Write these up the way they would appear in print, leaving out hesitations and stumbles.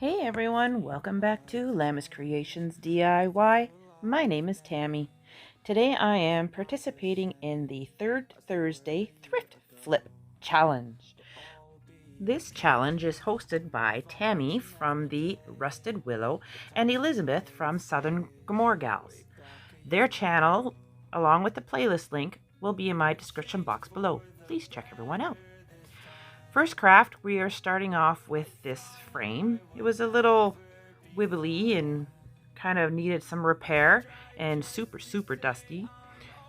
Hey everyone, welcome back to Llamas Creations DIY. My name is Tammy. Today I am participating in the third Thursday Thrift Flip Challenge. This challenge is hosted by Tammy from the Rusted Willow and Elizabeth from Southern Gomorrah Gals. Their channel, along with the playlist link, will be in my description box below. Please check everyone out. First craft, we are starting off with this frame. It was a little wibbly and kind of needed some repair and super dusty.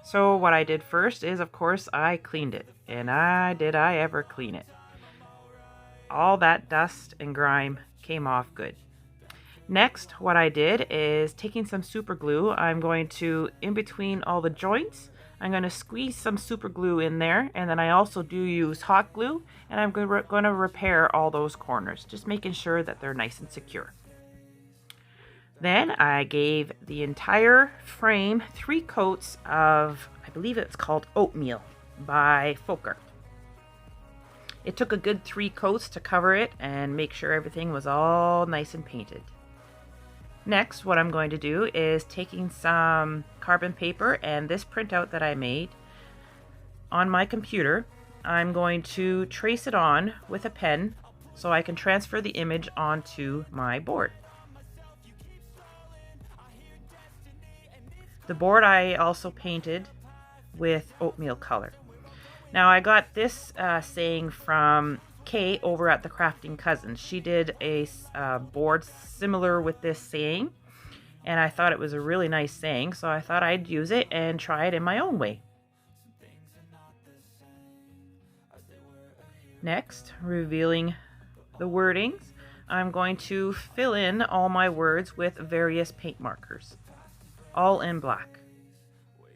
So what I did first is, of course, I cleaned it. And did I ever clean it. All that dust and grime came off good. Next, what I did is taking some super glue, I'm going to, in between all the joints, I'm going to squeeze some super glue in there, and then I also do use hot glue, and I'm going to repair all those corners, just making sure that they're nice and secure. Then I gave the entire frame 3 coats of, I believe it's called Oatmeal by Folk Art. It took a good 3 coats to cover it and make sure everything was all nice and painted. Next, what I'm going to do is taking some carbon paper and this printout that I made on my computer. I'm going to trace it on with a pen so I can transfer the image onto my board. The board I also painted with oatmeal color. Now I got this saying from Kay over at the Crafting Cousins. She did a board similar with this saying, and I thought it was a really nice saying, so I thought I'd use it and try it in my own way. Next, revealing the wordings, I'm going to fill in all my words with various paint markers, all in black.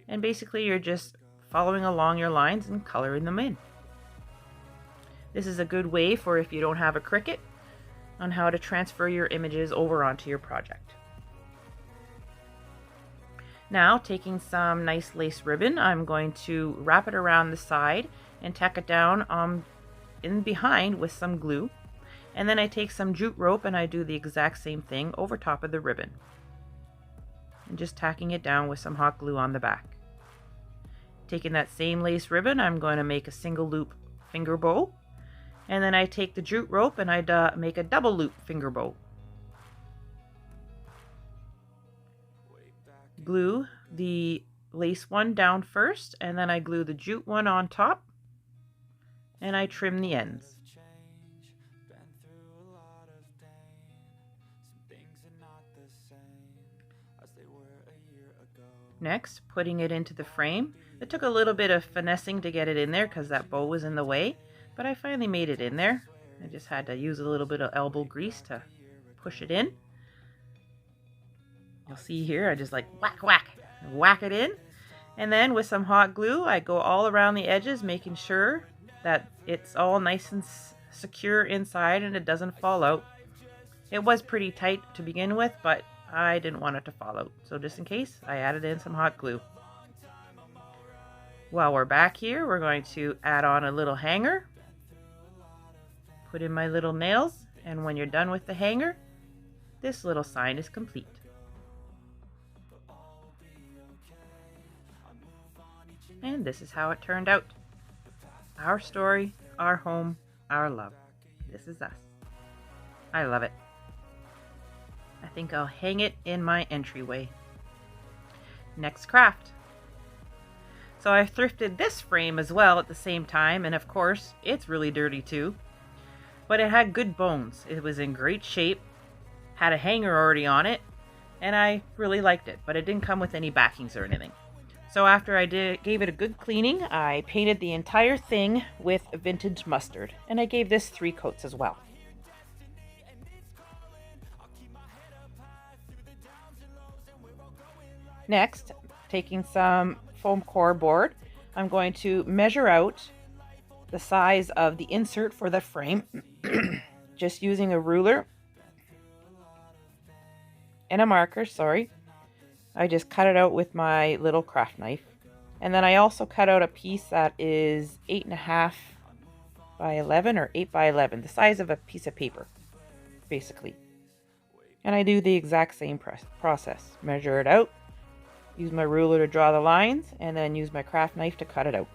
And basically you're just following along your lines and coloring them in. This is a good way for if you don't have a Cricut on how to transfer your images over onto your project. Now, taking some nice lace ribbon, I'm going to wrap it around the side and tack it down in behind with some glue. And then I take some jute rope and I do the exact same thing over top of the ribbon. And just tacking it down with some hot glue on the back. Taking that same lace ribbon, I'm going to make a single loop finger bow. And then I take the jute rope and I make a double loop finger bow. Glue the lace one down first, and then I glue the jute one on top, and I trim the ends. Next, putting it into the frame. It took a little bit of finessing to get it in there because that bow was in the way. But I finally made it in there. I just had to use a little bit of elbow grease to push it in. You'll see here, I just like whack it in. And then with some hot glue, I go all around the edges, making sure that it's all nice and secure inside and it doesn't fall out. It was pretty tight to begin with, but I didn't want it to fall out. So just in case, I added in some hot glue. While we're back here, we're going to add on a little hanger. Put in my little nails, and when you're done with the hanger, this little sign is complete. And this is how it turned out. Our story, our home, our love. This is us. I love it. I think I'll hang it in my entryway. Next craft. So I thrifted this frame as well at the same time, and of course, it's really dirty too. But it had good bones. It was in great shape, had a hanger already on it, and I really liked it, but it didn't come with any backings or anything. So after I gave it a good cleaning, I painted the entire thing with vintage mustard, and I gave this 3 coats as well. Next, taking some foam core board, I'm going to measure out the size of the insert for the frame, just using a ruler and a marker, I just cut it out with my little craft knife. And then I also cut out a piece that is 8.5 by 11 or 8 by 11, the size of a piece of paper, basically. And I do the exact same process. Measure it out, use my ruler to draw the lines, and then use my craft knife to cut it out.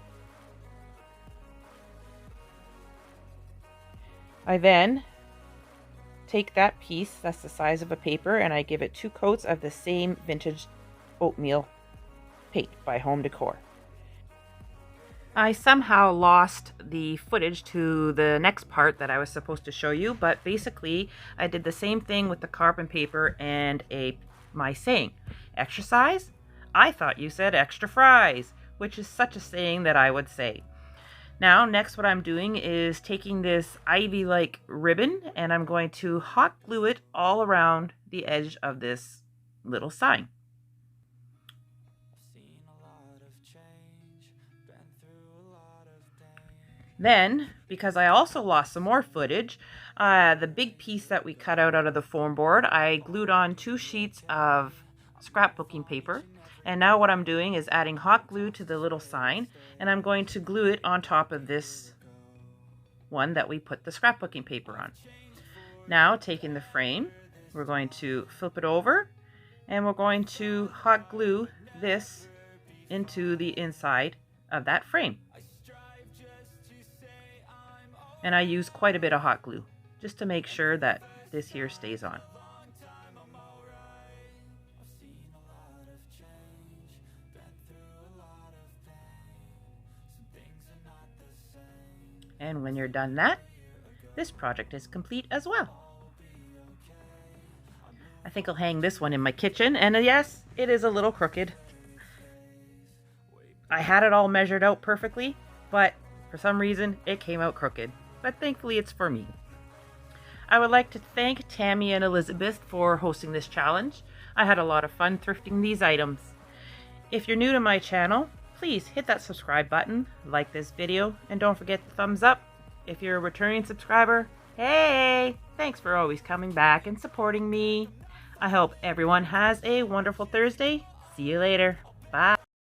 I then take that piece, that's the size of a paper, and I give it 2 coats of the same vintage oatmeal paint by Home Decor. I somehow lost the footage to the next part that I was supposed to show you, but basically I did the same thing with the carbon paper and my saying. Exercise? I thought you said extra fries, which is such a saying that I would say. Now, next what I'm doing is taking this ivy-like ribbon and I'm going to hot glue it all around the edge of this little sign. Then, because I also lost some more footage, the big piece that we cut out of the foam board, I glued on 2 sheets of scrapbooking paper. And now what I'm doing is adding hot glue to the little sign, and I'm going to glue it on top of this one that we put the scrapbooking paper on. Now, taking the frame, we're going to flip it over, and we're going to hot glue this into the inside of that frame. And I use quite a bit of hot glue just to make sure that this here stays on. And when you're done that, this project is complete as well. I think I'll hang this one in my kitchen, and yes, it is a little crooked. I had it all measured out perfectly, but for some reason it came out crooked. But thankfully it's for me. I would like to thank Tammy and Elizabeth for hosting this challenge. I had a lot of fun thrifting these items. If you're new to my channel, please hit that subscribe button, like this video, and don't forget the thumbs up. If you're a returning subscriber, hey, thanks for always coming back and supporting me. I hope everyone has a wonderful Thursday. See you later.